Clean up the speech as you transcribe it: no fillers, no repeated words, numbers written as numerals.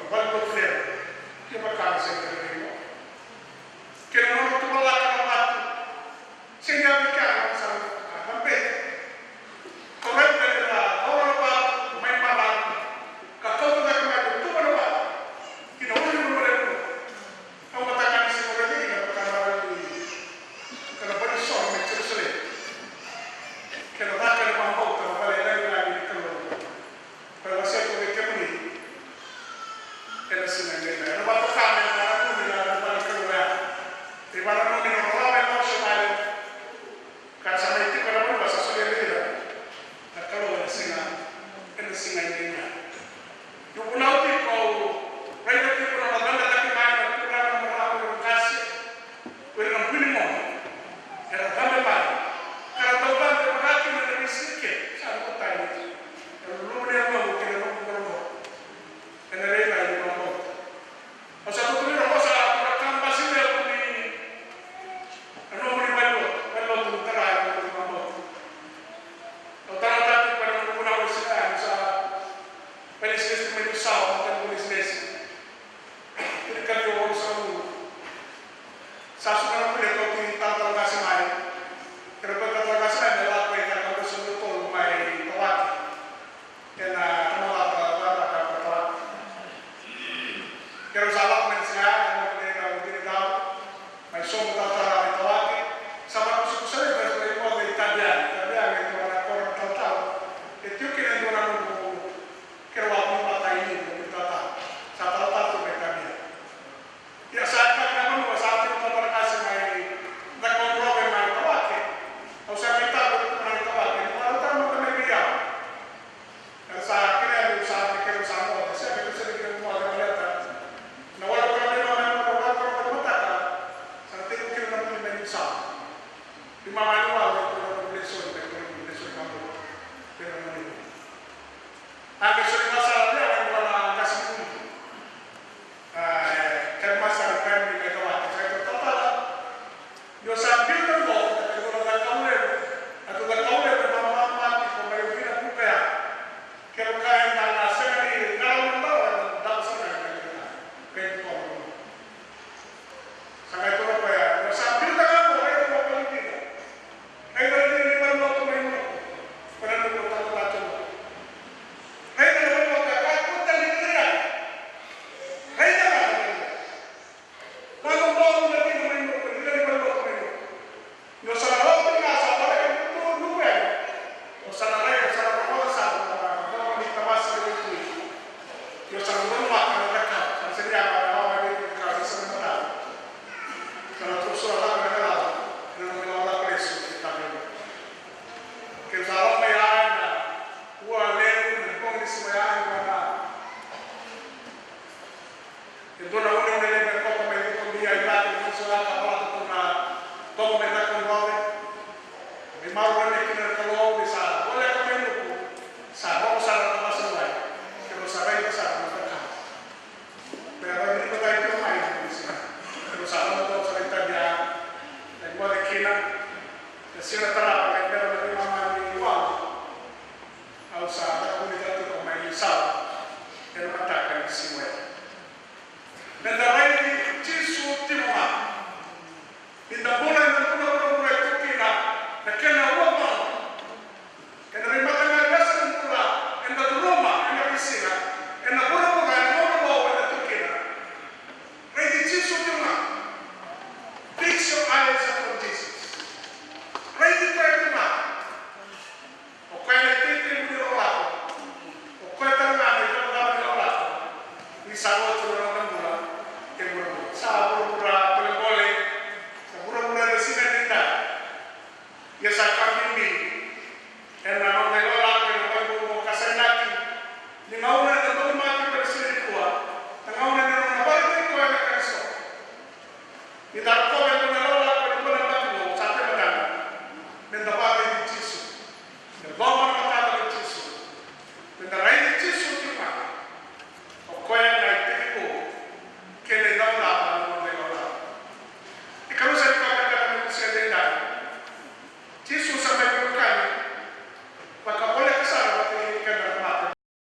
valgo flare che vacanze che che non ho trovato la parte se ne abbiamo sa va bene corrente la ora va mai parlato capo da come tu non va che non vorrei a una taglia si vuole dire che la buona sorte mettere sole che lo dà per una volta ma vale la di calore per la sera che cammini e la sera che non va a toccare la lumina la calore e va a non roba e non si mai casa mai tipo la buona sa sole vera la calore la sera e la sera in io un altro prendo tipo una banda da che mai una programma un gas quello non più di mondo era tanto male era tanto magari non mi si che sa nontai non lo devo che non lo e ne rega di una volta ho saputo dire una cosa una camba simile non mi ricordo quello tu terrai una volta ho tanto per una università sa per il sistema di salvo per il business per cambio sono sa sono quelle cose di tanto gas mai per quanto gas mai della quella quando sono tutto mai trovato e la nuova che usava come iniziare non dire da ma sono da trovati sama cosa sarebbe per il modo italiano che non ancora trattato e più che ne donano che lo hanno fatto in Italia sa trattato per cambiare ya sa che non lo sa che non per caso mai da controllo mai trovati o sa che sta per mai trovati ma lo tanto come vediamo sa che non sa che non sa modo sa che se che un modo non vuole proprio non vuole proprio matata sa che non mi sa prima manuale per le sue campo per non anche se non sa la casa punto che ma sa che mi trovate sai totale io sapevo che volta che quello da caule a tutta la caule per mamma come io fino a pubblicare che lo cae dalla sera di dalla sera che il popolo sai tutto poi lo sapevo che lo politica e lo dire per l'otto minuti per non portare la tua e lo voglio che tutta l'idea e quando un po' un minuto per dire per l'otto minuti non sarà l'otto in casa ora che tu non vuoi non sarà lei sarà una cosa non mi tabassa di qui io sarò un macchina da capo insegniamo la roba di casa sono andato sono tutto solo la regalato e non me l'ho preso che sarò mai uguale come si va e dona uno delle per poco come dico via i dati non sono parlato con una dopo metà con nove mi mauro che nel calore sa vuole come un sa come sarà la nostra vai che lo sapete che sarà una cosa per aver ricordato più mai che lo sa non lo sa italiano e vuole che la sera tra che per la prima mano uguale a usare la comunità come il salvo e non attacca il simuelo nella rete ci su ultimo anno in da buona perché la uomo che non rimane mai resta in quella è da Roma è la piscina è la buona buona è la buona è la Turchia rete ci su ultimo anno fix your eyes upon Jesus rete per il mare o quella tette di rollato o quella tanana di rollato mi sa otto non mura che mura sa mura per le bolle sa mura le sinetà ya sa kambing e la non è la che non casanati di mauna da dove mati per essere qua da mauna non una parte qua la canzone e da come